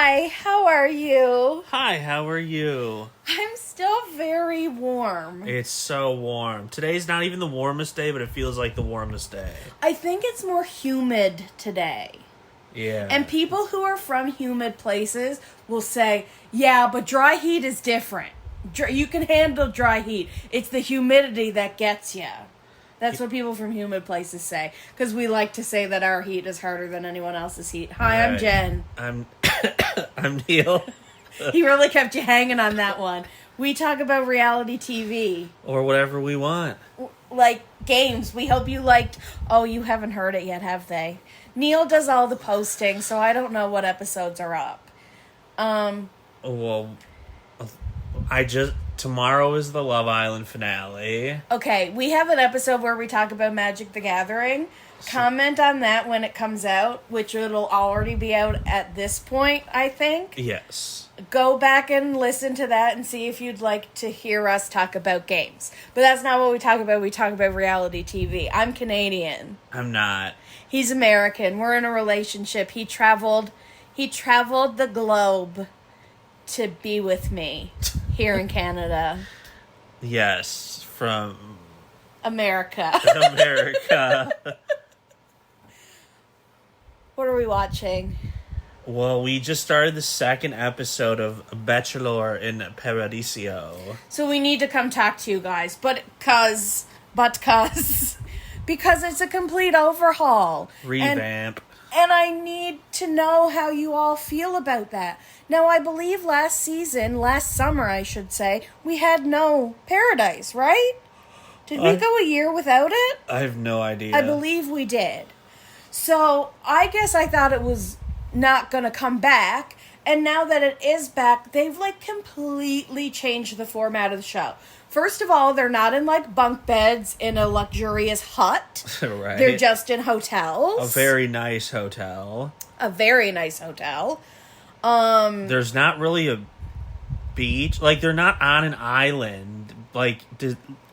Hi, how are you? Hi, how are you? I'm still very warm. It's so warm. Today's not even the warmest day, but it feels like the warmest day. I think it's more humid today. Yeah. And people who are from humid places will say, yeah, but dry heat is different. You can handle dry heat. It's the humidity that gets you. That's what people from humid places say. Because we like to say that our heat is harder than anyone else's heat. Hi, I'm Jen. I'm Neal. He really kept you hanging on that one. We talk about reality TV. Or whatever we want. Like games. We hope you liked... Oh, you haven't heard it yet, have they? Neal does all the posting, so I don't know what episodes are up. Well, tomorrow is the Love Island finale. Okay, we have an episode where we talk about Magic the Gathering. Comment on that when it comes out, which it'll already be out at this point, I think. Yes. Go back and listen to that and see if you'd like to hear us talk about games. But that's not what we talk about. We talk about reality TV. I'm Canadian. I'm not. He's American. We're in a relationship. He traveled the globe to be with me here in Canada. Yes, from America. America. What are we watching? Well, we just started the second episode of Bachelor in Paradiso. So we need to come talk to you guys, because it's a complete overhaul. Revamp. And I need to know how you all feel about that. Now, I believe last summer, I should say, we had no Paradise, right? Did we go a year without it? I have no idea. I believe we did. So, I guess I thought it was not going to come back. And now that it is back, they've, completely changed the format of the show. First of all, they're not in, bunk beds in a luxurious hut. Right. They're just in hotels. A very nice hotel. There's not really a beach. They're not on an island.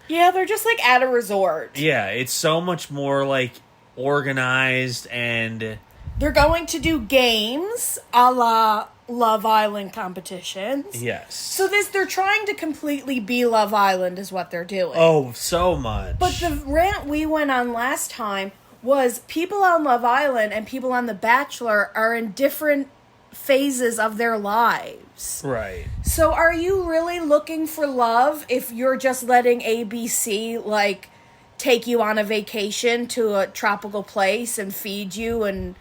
Yeah, they're just, at a resort. Yeah, it's so much more, organized and... They're going to do games a la Love Island competitions. Yes. So they're trying to completely be Love Island is what they're doing. Oh, so much. But the rant we went on last time was people on Love Island and people on The Bachelor are in different phases of their lives. Right. So are you really looking for love if you're just letting ABC, take you on a vacation to a tropical place and feed you and,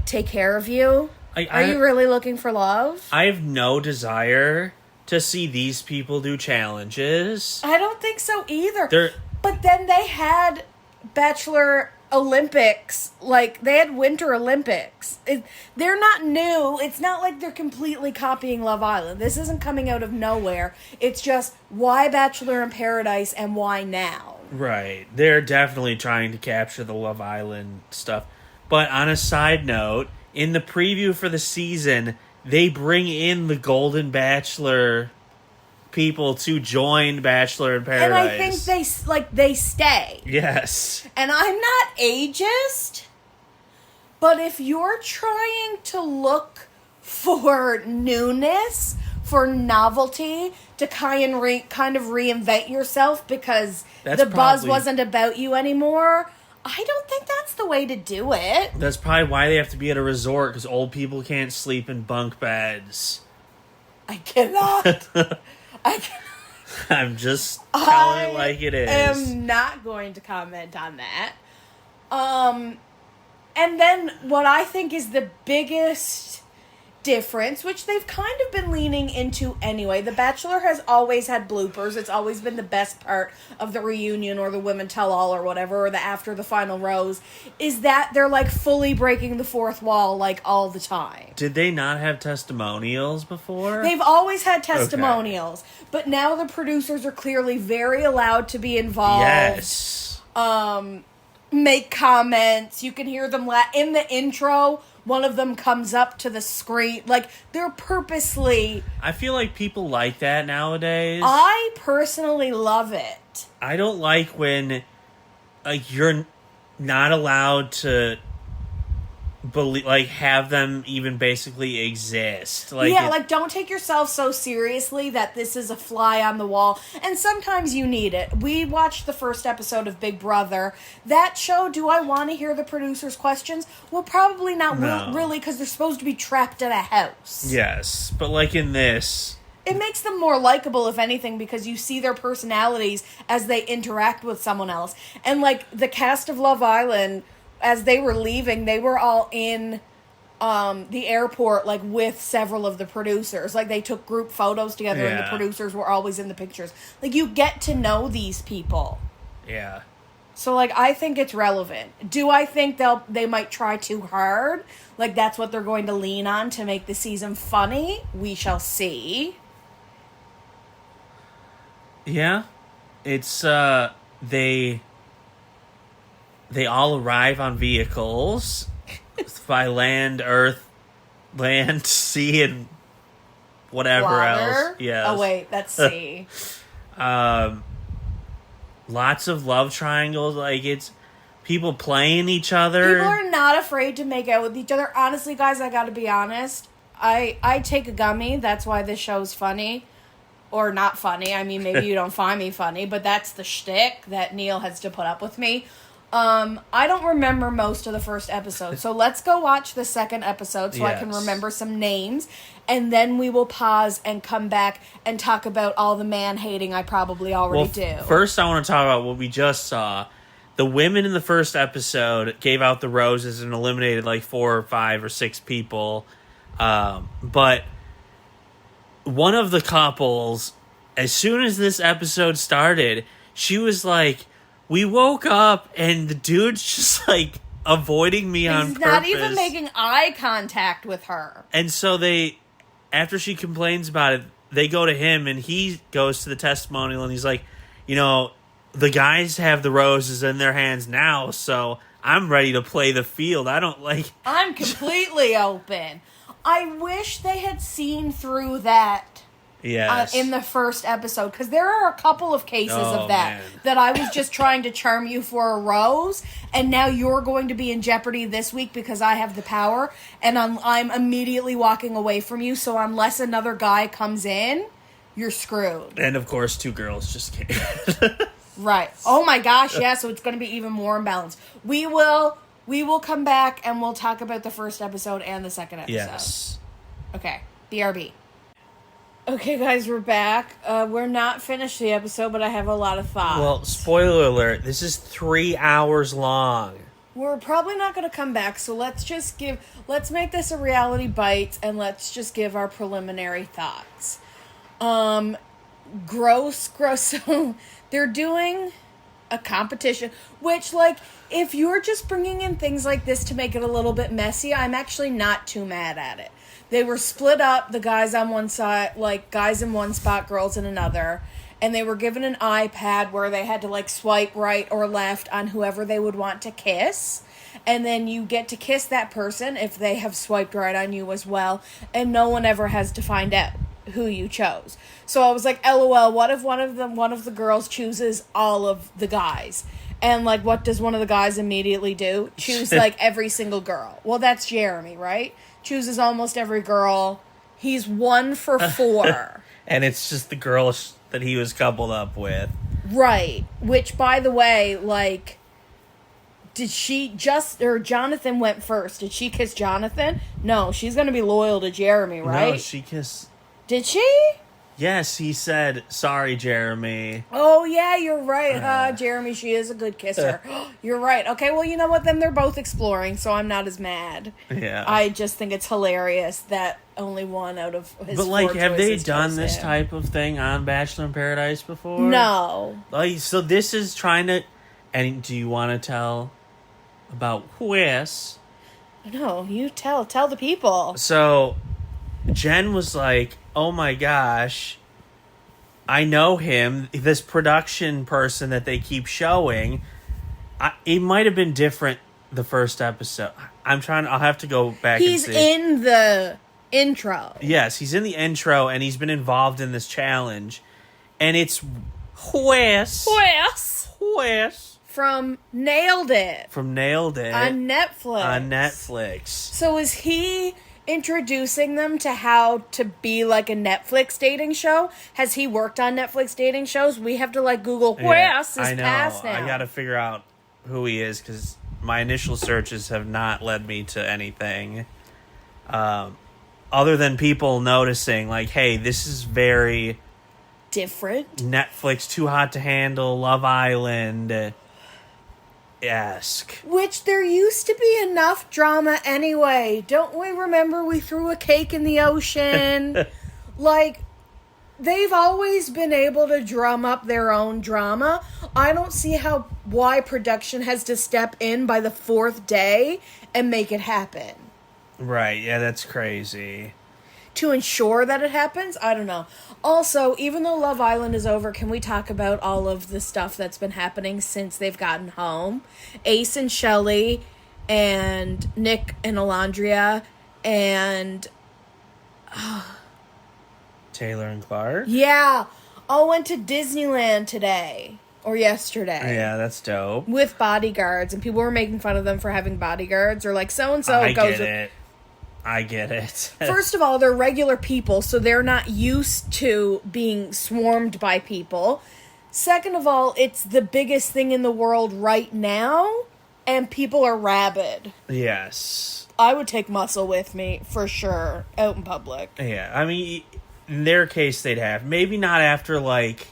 take care of you? Are you really looking for love? I have no desire to see these people do challenges. I don't think so either. But then they had Bachelor Olympics. They had Winter Olympics. They're not new. It's not like they're completely copying Love Island. This isn't coming out of nowhere. It's just, why Bachelor in Paradise and why now? Right. They're definitely trying to capture the Love Island stuff. But on a side note, in the preview for the season, they bring in the Golden Bachelor people to join Bachelor in Paradise. And I think they stay. Yes. And I'm not ageist, but if you're trying to look for newness, for novelty, to kind of reinvent yourself because the buzz wasn't about you anymore, I don't think that's the way to do it. That's probably why they have to be at a resort, because old people can't sleep in bunk beds. I cannot. I'm just telling it like it is. I am not going to comment on that. And then what I think is the biggest difference, which they've kind of been leaning into anyway. The Bachelor has always had bloopers. It's always been the best part of the reunion or the women tell all or whatever, or the after the final rose, is that they're fully breaking the fourth wall all the time. Did they not have testimonials before? They've always had testimonials, but now the producers are clearly very allowed to be involved. Yes. Make comments. You can hear them in the intro. One of them comes up to the screen. They're purposely... I feel like people like that nowadays. I personally love it. I don't like when you're not allowed to have them even basically exist. Don't take yourself so seriously that this is a fly on the wall. And sometimes you need it. We watched the first episode of Big Brother. That show, do I want to hear the producers' questions? Well, probably not really, because they're supposed to be trapped in a house. Yes, but like in this... It makes them more likable, if anything, because you see their personalities as they interact with someone else. And, like, the cast of Love Island... As they were leaving, they were all in the airport, like, with several of the producers. Like, they took group photos together, and the producers were always in the pictures. Like, you get to know these people. Yeah. So, like, I think it's relevant. Do I think they might try too hard? Like, that's what they're going to lean on to make the season funny? We shall see. Yeah. It's, They all arrive on vehicles by land, sea, and whatever Water? else. Yes. Oh, wait, that's sea. Lots of love triangles. Like, it's people playing each other. People are not afraid to make out with each other. Honestly, guys, I gotta be honest. I take a gummy. That's why this show's funny. Or not funny. I mean, maybe you don't find me funny, but that's the shtick that Neal has to put up with me. I don't remember most of the first episode, so let's go watch the second episode so I can remember some names, and then we will pause and come back and talk about all the man-hating I probably already do. First, I want to talk about what we just saw. The women in the first episode gave out the roses and eliminated like 4 or 5 or 6 people, but one of the couples, as soon as this episode started, she was like, we woke up and the dude's just like avoiding me on purpose. He's not even making eye contact with her. And so after she complains about it, they go to him and he goes to the testimonial and he's like, the guys have the roses in their hands now, so I'm ready to play the field. I'm completely open. I wish they had seen through that. Yes. In the first episode, because there are a couple of cases of that I was just trying to charm you for a rose, and now you're going to be in jeopardy this week because I have the power, and I'm immediately walking away from you, so unless another guy comes in, you're screwed. And of course 2 girls just came. Right. Oh my gosh, yeah, so it's going to be even more imbalanced. We will come back and we'll talk about the first episode and the second episode. Yes. Okay. BRB. Okay, guys, we're back. We're not finished the episode, but I have a lot of thoughts. Well, spoiler alert, this is 3 hours long. We're probably not going to come back, so let's make this a reality bite, and let's just give our preliminary thoughts. Gross. So, they're doing a competition, which, like, if you're just bringing in things like this to make it a little bit messy, I'm actually not too mad at it. They were split up, the guys on one side, like, guys in one spot, girls in another, and they were given an iPad where they had to, like, swipe right or left on whoever they would want to kiss, and then you get to kiss that person if they have swiped right on you as well, and no one ever has to find out who you chose. So I was like, LOL, what if one of the girls chooses all of the guys? And, like, what does one of the guys immediately do? Choose, like, every single girl. Well, that's Jeremy, right? Chooses almost every girl. He's 1 for 4. And it's just the girl that he was coupled up with. Right. Which, by the way, like, Jonathan went first. Did she kiss Jonathan? No, she's going to be loyal to Jeremy, right? No, she kissed... Did she? Yes, he said, sorry, Jeremy. Oh, yeah, you're right, Jeremy, she is a good kisser. You're right. Okay, well, you know what? Then they're both exploring, so I'm not as mad. Yeah. I just think it's hilarious that only one out of his But, like, have they done this him. type of thing on Bachelor in Paradise before? No. Like, so this is trying to... And do you want to tell about Wes? No, you tell the people. So, Jen was like, oh my gosh, I know him, this production person that they keep showing. It might have been different the first episode. I'll have to go back and see. He's in the intro. Yes, he's in the intro, and he's been involved in this challenge. And it's Wes. from Nailed It. From Nailed It. On Netflix. On Netflix. So is he introducing them to how to be like a Netflix dating show? Has he worked on Netflix dating shows? We have to like Google, who else is past now? I gotta figure out who he is, because my initial searches have not led me to anything. Other than people noticing, like, hey, this is very different. Netflix, Too Hot to Handle, Love Island esque. Which there used to be enough drama anyway. Don't we remember we threw a cake in the ocean? Like, they've always been able to drum up their own drama. I don't see why production has to step in by the fourth day and make it happen. Right, yeah, that's crazy. To ensure that it happens? I don't know. Also, even though Love Island is over, can we talk about all of the stuff that's been happening since they've gotten home? Ace and Shelley and Nick and Alondria and... Taylor and Clark? Yeah. All went to Disneyland today. Or yesterday. Yeah, that's dope. With bodyguards. And people were making fun of them for having bodyguards. Or like, so-and-so goes... I get it. First of all, they're regular people, so they're not used to being swarmed by people. Second of all, it's the biggest thing in the world right now, and people are rabid. Yes. I would take Muscle with me, for sure, out in public. Yeah, I mean, in their case, they'd have. Maybe not after, like,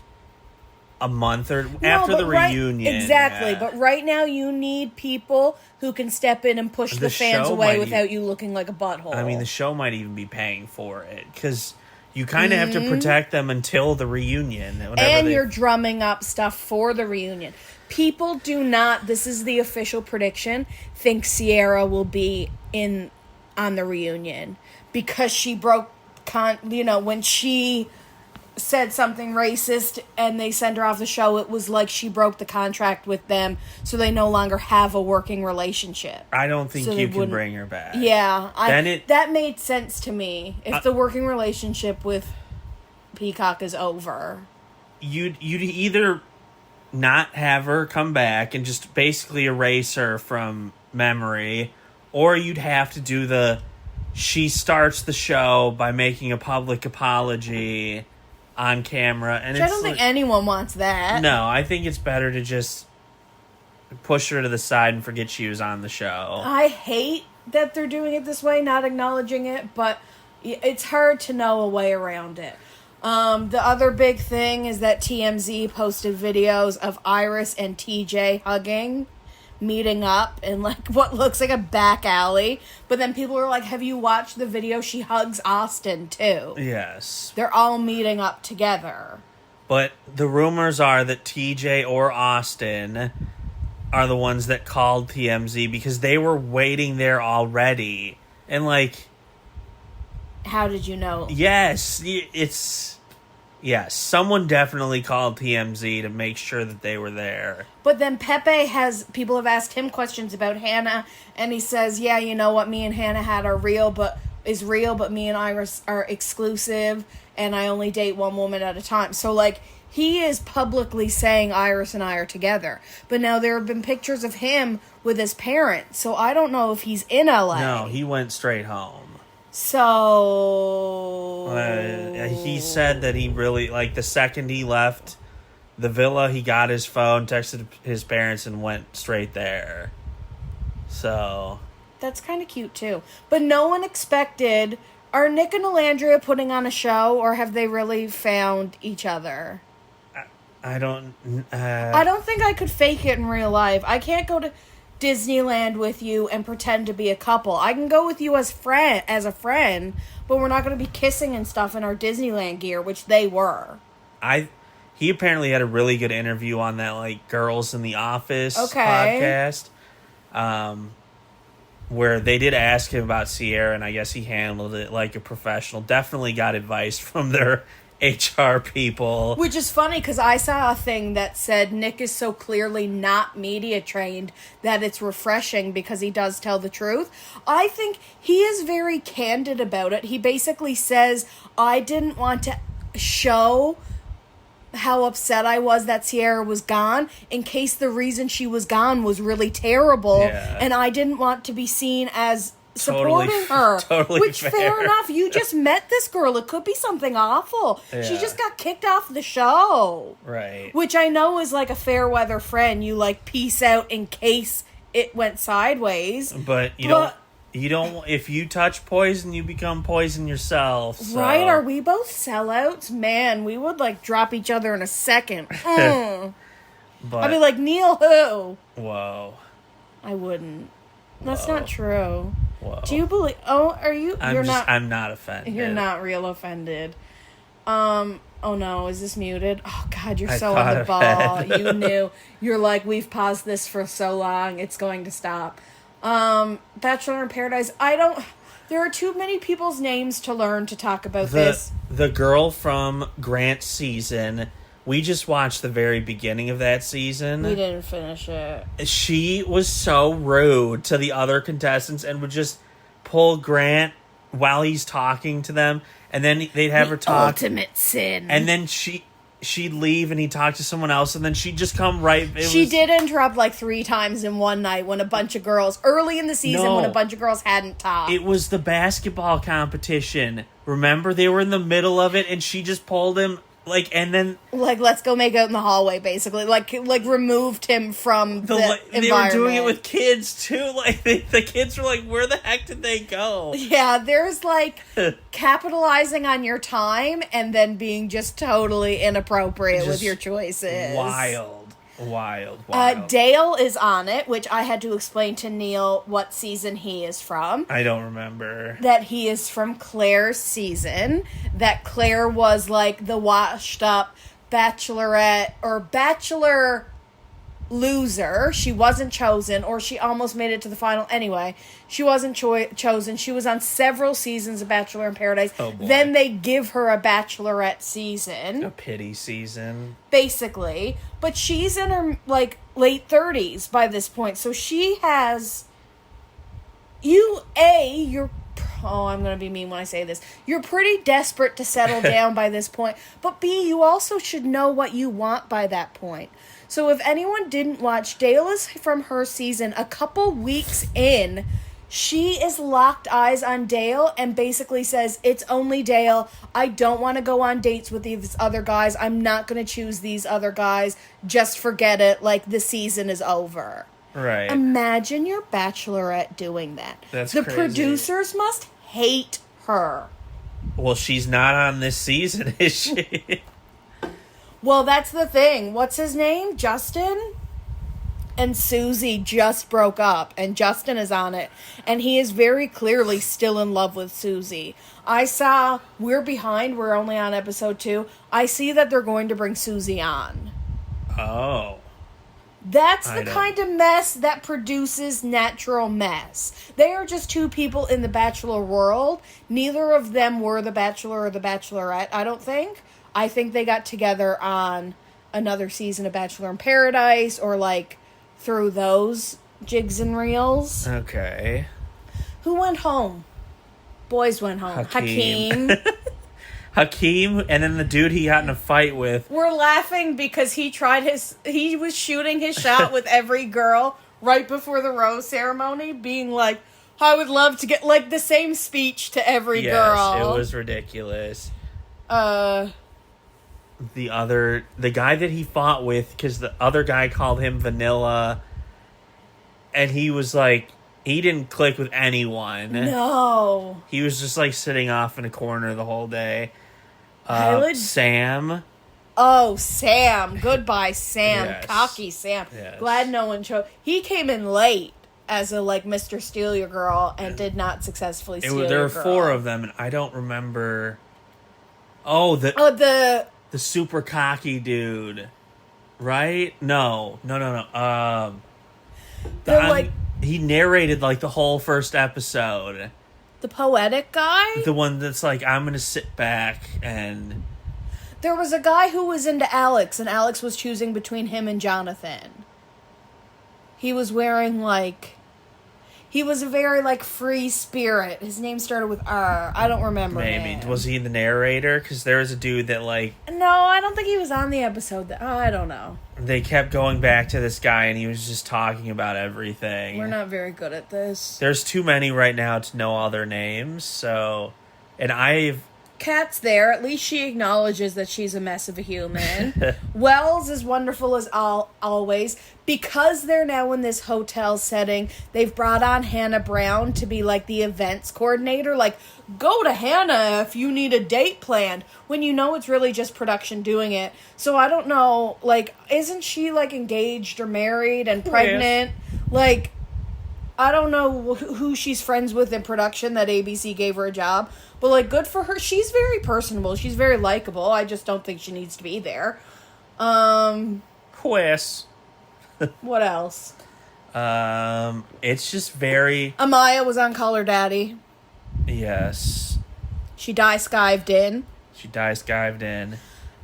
a month or after the reunion. Exactly, yeah. But right now you need people who can step in and push the fans away without you looking like a butthole. I mean, the show might even be paying for it, because you kind of have to protect them until the reunion. And you're drumming up stuff for the reunion. People do not, this is the official prediction, think Sierra will be on the reunion. Because she broke, when she said something racist and they sent her off the show, it was like she broke the contract with them, so they no longer have a working relationship. I don't think you can bring her back. Yeah, that made sense to me. If the working relationship with Peacock is over, you'd either not have her come back and just basically erase her from memory, or you'd have to do she starts the show by making a public apology on camera, and I don't think anyone wants that. No, I think it's better to just push her to the side and forget she was on the show. I hate that they're doing it this way, not acknowledging it, but it's hard to know a way around it. The other big thing is that TMZ posted videos of Iris and TJ hugging, meeting up in like what looks like a back alley, but then people are like, have you watched the video? She hugs Austin too. Yes, they're all meeting up together, but the rumors are that TJ or Austin are the ones that called TMZ because they were waiting there already. And like, how did you know? Yes, someone definitely called TMZ to make sure that they were there. But then people have asked him questions about Hannah, and he says, yeah, you know what me and Hannah had are real, but me and Iris are exclusive, and I only date one woman at a time. So, like, he is publicly saying Iris and I are together. But now there have been pictures of him with his parents, so I don't know if he's in LA. No, he went straight home. So... he said that he really, like, the second he left the villa, he got his phone, texted his parents, and went straight there. So... That's kind of cute, too. But no one expected... Are Nick and Alandria putting on a show, or have they really found each other? I don't... I don't think I could fake it in real life. I can't go to Disneyland with you and pretend to be a couple. I can go with you as a friend, but we're not going to be kissing and stuff in our Disneyland gear, which they were. He apparently had a really good interview on that, like, Girls in the Office podcast, where they did ask him about Sierra, and I guess he handled it like a professional. Definitely got advice from their HR people. Which is funny, because I saw a thing that said Nick is so clearly not media trained that it's refreshing because he does tell the truth. I think he is very candid about it. He basically says, I didn't want to show how upset I was that Sierra was gone, in case the reason she was gone was really terrible, and I didn't want to be seen as supporting her. Totally which, fair. fair enough. You just met this girl. It could be something awful. Yeah. She just got kicked off the show. Right. Which I know is like a fair weather friend. You like peace out in case it went sideways. But you don't. If you touch poison, you become poison yourself. So. Right? Are we both sellouts? Man, we would like drop each other in a second. But I'd be like, Neal, who? Whoa. I wouldn't. That's not true. Whoa. Do you believe? Oh, are you? I'm not offended. You're not real offended. Oh no, is this muted? Oh God, you're so on the ball. You knew. You're like, we've paused this for so long, it's going to stop. Bachelor in Paradise. There are too many people's names to learn to talk about this. The girl from Grant's season. We just watched the very beginning of that season. We didn't finish it. She was so rude to the other contestants and would just pull Grant while he's talking to them, and then they'd have her talk. Ultimate sin. And then she'd leave and he'd talk to someone else, and then she'd just come right. She did interrupt like 3 times in one night when a bunch of girls, early in the season when a bunch of girls hadn't talked. It was the basketball competition. Remember? They were in the middle of it, and she just pulled him. And then... let's go make out in the hallway, basically. Like removed him from the environment. They were doing it with kids, too. The kids were like, where the heck did they go? Yeah, there's, capitalizing on your time and then being just totally inappropriate with your choices. Wild. Dale is on it, which I had to explain to Neal what season he is from. I don't remember. That he is from Claire's season. That Claire was, the washed-up bachelorette or bachelor loser. She wasn't chosen, or she almost made it to the final. Anyway, she wasn't chosen. She was on several seasons of Bachelor in Paradise. Oh, boy. Then they give her a bachelorette season. A pity season. Basically. But she's in her, late 30s by this point. So she has... you're... Oh, I'm going to be mean when I say this. You're pretty desperate to settle down by this point. But B, you also should know what you want by that point. So if anyone didn't watch, Dale is from her season. A couple weeks in, she is locked eyes on Dale and basically says, it's only Dale. I don't want to go on dates with these other guys. I'm not going to choose these other guys. Just forget it. The season is over. Right. Imagine your bachelorette doing that. That's the crazy. Producers must hate her. Well, she's not on this season, is she? Well, that's the thing. What's his name? Justin? And Susie just broke up, and Justin is on it. And he is very clearly still in love with Susie. I saw, we're behind, we're only on episode 2. I see that they're going to bring Susie on. Oh. That's the kind of mess that produces natural mess. They are just 2 people in the Bachelor world. Neither of them were the Bachelor or the Bachelorette, I don't think. I think they got together on another season of Bachelor in Paradise or through those jigs and reels. Okay. Who went home? Boys went home. Hakeem. Hakeem, and then the dude he got in a fight with. We're laughing because he was shooting his shot with every girl right before the rose ceremony, being like, I would love to get the same speech to every girl. Yes, it was ridiculous. The guy that he fought with, because the other guy called him Vanilla, and he was he didn't click with anyone. No. He was just sitting off in a corner the whole day. Sam. Oh, Sam. Goodbye, Sam. Yes. Cocky Sam. Yes. Glad no one chose. He came in late as a Mr. Steal Your Girl and did not successfully steal your girl. There were 4 of them, and I don't remember. Oh, the super cocky dude, right? No. He narrated the whole first episode. The poetic guy? The one that's I'm gonna sit back and... There was a guy who was into Alex, and Alex was choosing between him and Jonathan. He was wearing He was a very, like, free spirit. His name started with R. I don't remember. Maybe. Was he the narrator? Because there was a dude that, like... No, I don't think he was on the episode. I don't know. They kept going back to this guy, and he was just talking about everything. We're not very good at this. There's too many right now to know all their names, so... And I've... Kat's there. At least she acknowledges that she's a mess of a human. Wells is wonderful as always. Because they're now in this hotel setting, they've brought on Hannah Brown to be like the events coordinator. Like, go to Hannah if you need a date planned. When you know it's really just production doing it. So I don't know, like, isn't she like engaged or married and pregnant? Yes. Like, I don't know who she's friends with in production that ABC gave her a job. But, like, good for her. She's very personable. She's very likable. I just don't think she needs to be there. Quiz. What else? It's just very... Amaya was on Call Her Daddy. Yes. She skived in.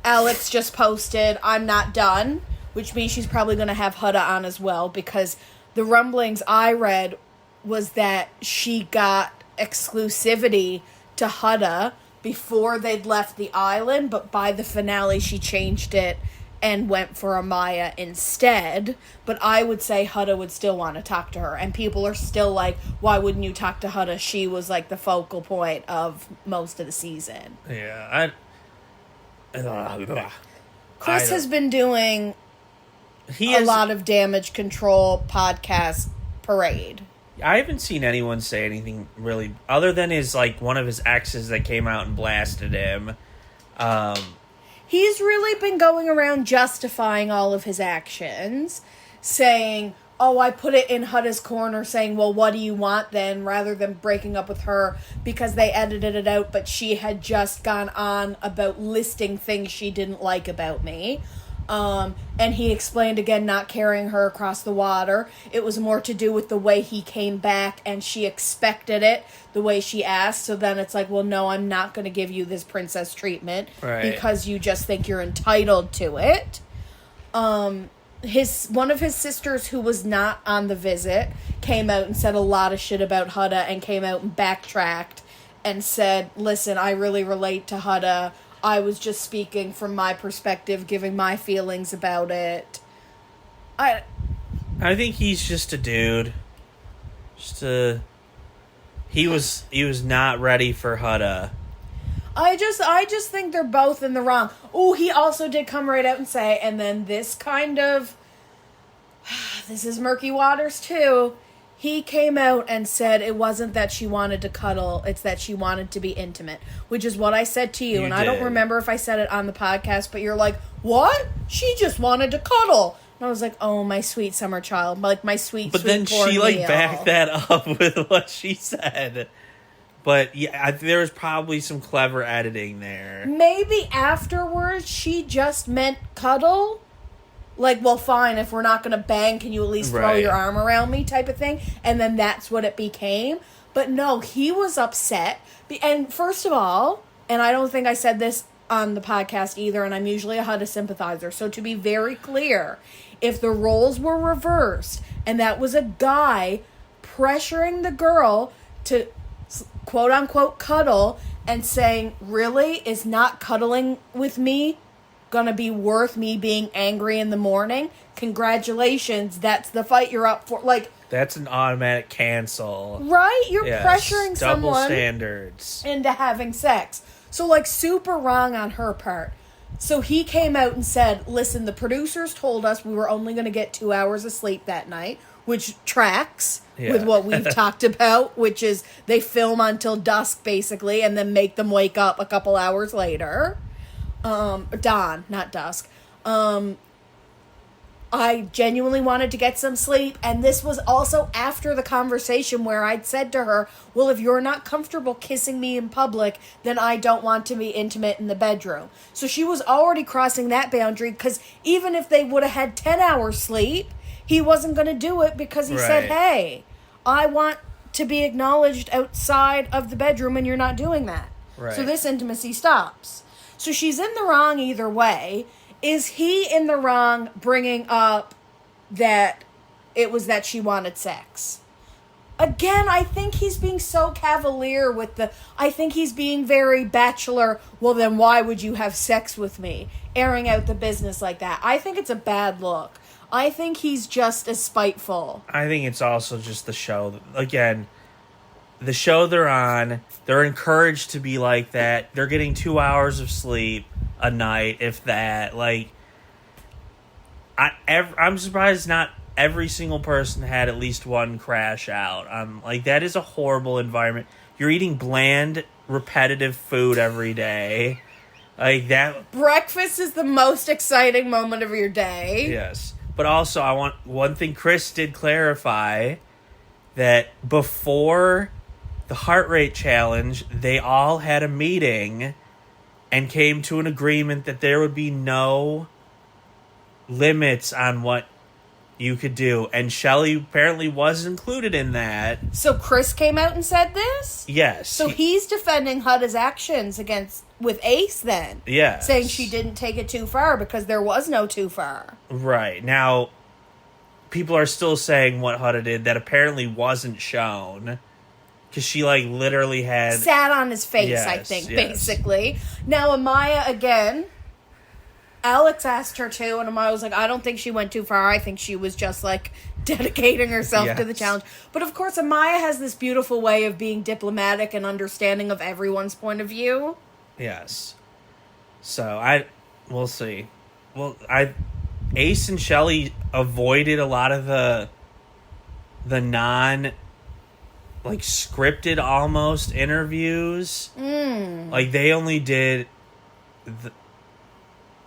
Alex just posted, I'm not done, which means she's probably going to have Huda on as well, because the rumblings I read was that she got exclusivity to Huda before they'd left the island, but by the finale she changed it and went for Amaya instead. But I would say Huda would still want to talk to her, and people are still like, why wouldn't you talk to Huda? She was like the focal point of most of the season. Yeah, Chris has been doing a lot of damage control podcast parade. I haven't seen anyone say anything really other than one of his exes that came out and blasted him. He's really been going around justifying all of his actions, saying, oh, I put it in Huda's corner, saying, well, what do you want then, rather than breaking up with her because they edited it out, but she had just gone on about listing things she didn't like about me. And he explained again not carrying her across the water. It was more to do with the way he came back and she expected it the way she asked. So then it's like, well, no, I'm not going to give you this princess treatment because you just think you're entitled to it. One of his sisters who was not on the visit came out and said a lot of shit about Huda and came out and backtracked and said, listen, I really relate to Huda. I was just speaking from my perspective, giving my feelings about it. I think he's just a dude. He was not ready for Huda. I just think they're both in the wrong. Oh, he also did come right out and say, and then this is murky waters too. He came out and said it wasn't that she wanted to cuddle, it's that she wanted to be intimate, which is what I said to you. And I don't remember if I said it on the podcast, but you're like, what? She just wanted to cuddle. And I was like, oh, my sweet summer child, like my sweet, but sweet then she Neal. Backed that up with what she said. But yeah, there was probably some clever editing there. Maybe afterwards she just meant cuddle. Like, well, fine, if we're not going to bang, can you at least throw your arm around me type of thing? And then that's what it became. But no, he was upset. And first of all, and I don't think I said this on the podcast either, and I'm usually a Huda sympathizer. So to be very clear, if the roles were reversed and that was a guy pressuring the girl to quote-unquote cuddle and saying, really, is not cuddling with me gonna be worth me being angry in the morning? Congratulations, that's the fight you're up for. Like, that's an automatic cancel, right? You're pressuring double someone standards into having sex. So, like, super wrong on her part. So he came out and said, listen, the producers told us we were only going to get 2 hours of sleep that night, which tracks with what we've talked about, which is they film until dusk, basically, and then make them wake up a couple hours later. Dawn, not dusk. I genuinely wanted to get some sleep, and this was also after the conversation where I'd said to her, well, if you're not comfortable kissing me in public, then I don't want to be intimate in the bedroom. So she was already crossing that boundary, because even if they would have had 10 hours sleep, he wasn't going to do it because he said, hey, I want to be acknowledged outside of the bedroom, and you're not doing that. So this intimacy stops. So she's in the wrong either way. Is he in the wrong bringing up that it was that she wanted sex? Again, I think he's being so cavalier with I think he's being very Bachelor, well then why would you have sex with me? Airing out the business like that. I think it's a bad look. I think he's just as spiteful. I think it's also just the show. Again, the show they're on, they're encouraged to be like that. They're getting 2 hours of sleep a night, if that. Like, I'm surprised not every single person had at least one crash out. Like, that is a horrible environment. You're eating bland, repetitive food every day. Like, that... Breakfast is the most exciting moment of your day. Yes. But also, I want... One thing Chris did clarify, that before the heart rate challenge, they all had a meeting and came to an agreement that there would be no limits on what you could do, and Shelley apparently was included in that. So Chris came out and said this? Yes. So he's defending Huda's actions with Ace then? Yes. Saying she didn't take it too far because there was no too far. Right. Now, people are still saying what Huda did that apparently wasn't shown. Because she, like, literally had... Sat on his face, yes, I think, yes. basically. Now, Amaya, again... Alex asked her too, and Amaya was like, I don't think she went too far. I think she was just, like, dedicating herself to the challenge. But, of course, Amaya has this beautiful way of being diplomatic and understanding of everyone's point of view. Yes. So, we'll see. Well, Ace and Shelley avoided a lot of the non, like, scripted almost interviews. Like, they only did...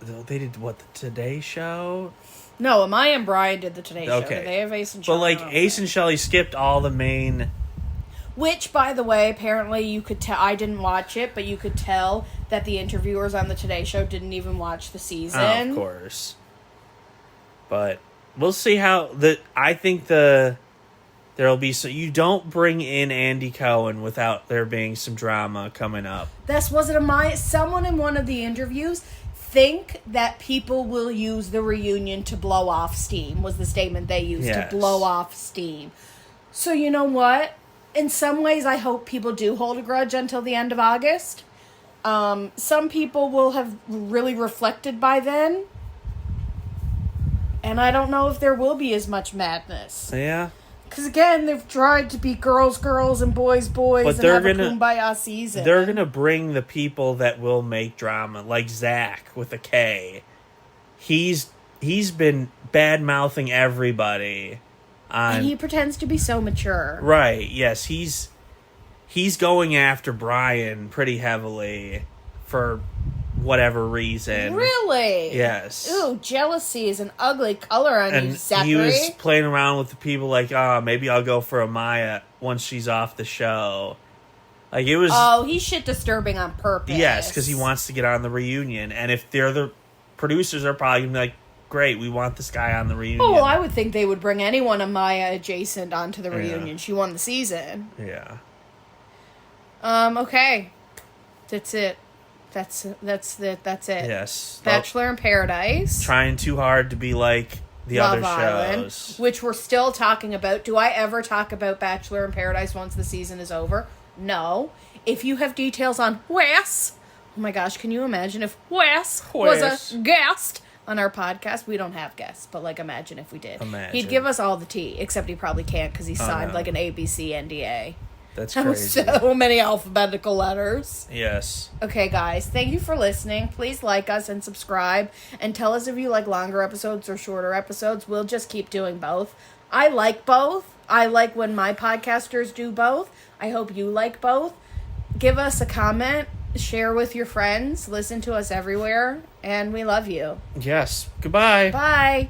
They did what, the Today Show? No, Amaya and Brian did the Today Show. Okay. They have Ace and Shelley. But like Ace and Shelley skipped all the main. Which, by the way, apparently you could tell. I didn't watch it, but you could tell that the interviewers on the Today Show didn't even watch the season. Oh, of course. But we'll see how I think there'll be so you don't bring in Andy Cohen without there being some drama coming up. Was it Amaya? Someone in one of the interviews think that people will use the reunion to blow off steam, was the statement they used, yes. to blow off steam. So you know what? In some ways, I hope people do hold a grudge until the end of August. Some people will have really reflected by then. And I don't know if there will be as much madness. Yeah. Because again, they've tried to be girls, girls, and boys, boys, but and have a kumbaya season. They're going to bring the people that will make drama, like Zach with a K. He's been bad-mouthing everybody. And he pretends to be so mature. Right, yes. He's going after Brian pretty heavily for whatever reason. Really? Yes. Ooh, jealousy is an ugly color on you, Zachary. He was playing around with the people like, maybe I'll go for Amaya once she's off the show. Like, it was... Oh, he's shit disturbing on purpose. Yes, because he wants to get on the reunion. And if they're the producers are probably going to be like, great, we want this guy on the reunion. Oh, well, I would think they would bring anyone Amaya adjacent onto the reunion. Yeah. She won the season. Yeah. Okay. That's it. That's it. Yes. Bachelor in Paradise. Trying too hard to be like the Love other Island, shows. which we're still talking about. Do I ever talk about Bachelor in Paradise once the season is over? No. If you have details on Wes, oh my gosh, can you imagine if Wes was a guest on our podcast? We don't have guests, but like imagine if we did. He'd give us all the tea, except he probably can't because he signed like an ABC NDA. That's crazy. So many alphabetical letters. Yes. Okay, guys, thank you for listening. Please like us and subscribe. And tell us if you like longer episodes or shorter episodes. We'll just keep doing both. I like both. I like when my podcasters do both. I hope you like both. Give us a comment. Share with your friends. Listen to us everywhere. And we love you. Yes. Goodbye. Bye.